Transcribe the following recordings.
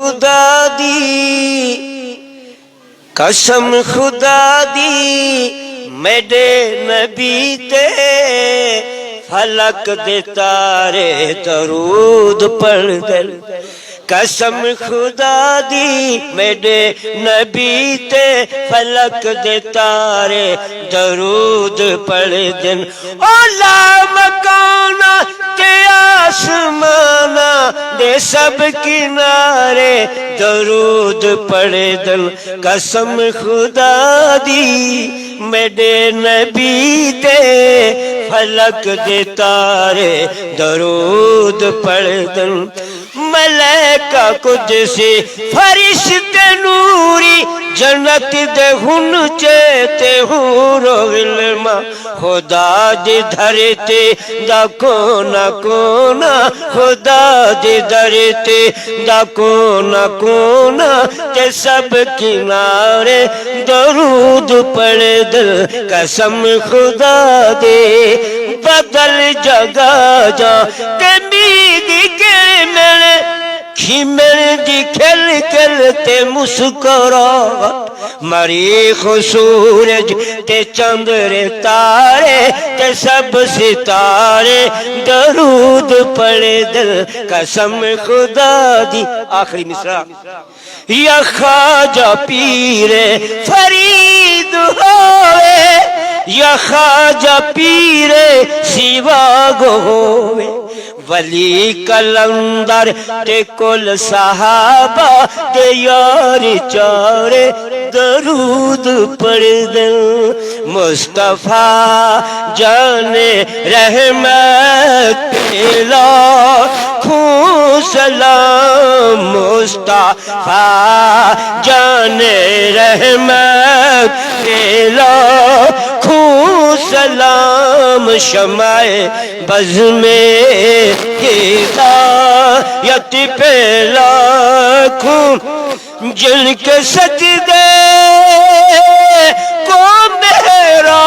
خدا دی قسم خدا دی میرے نبی تے فلک دے تارے درود پڑھ دل قسم خدا دی میرے نبی تے فلک دے تارے درود پڑھ دل اولا مکانا تے آسمانا دے سب کنارے درود پڑھ دل قسم خدا دی میرے نبی تے فلک دے تارے درود پڑھ دل ملائکہ قدسی فرشتے نوری جنت دے ہن چیتے حورو علما خدا دی دھرتی دا کونا کونا خدا دی دھرتی دا کونا کونا تے سب کنارے درود پڑھ دل قسم خدا دے بدل جگہ جا تے میدی کے میرے کھیمر دی کھل کھلتے مسکراہٹ مریخ سورج تے چندر تارے تے سب ستارے درود پڑھ دل قسم خدا دی آخری مصرع یا خواجہ پیر فرید ہوئے یا خواجہ پیر سیوا گو ہوئے ولی کلندر تے کل صحابہ تے یار چارے درود پڑھ دل مصطفیٰ جان رحمت لاکھوں سلام مصطفیٰ جان رحمت لاکھوں سلام شمع بز میں ہدایت پہ لاکھوں جن کے سجدے کو میرا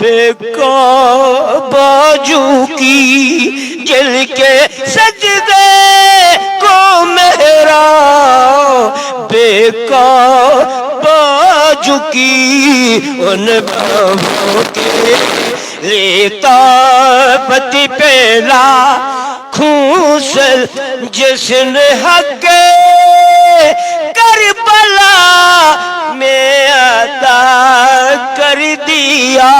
بے بازو کی جن کے سجدے کو میرا بے بازو کی ان بابوں کے لیتا پتی پہلا کھوسل جس نے حق کربلا میں عطا کر دیا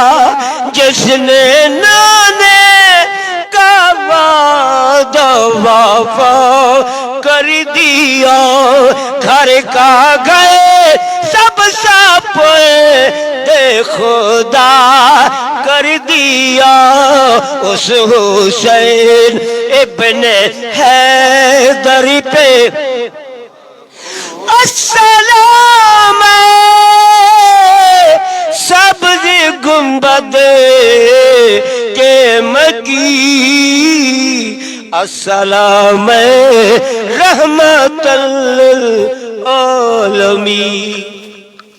جس نے نانے کا وعدہ وفا کر دیا گھر کا گئے سب سب دے خدا کر دیا اس حسین ابن حیدر پہ السلام سبز گنبد کے مکی السلام رحمت للعالمین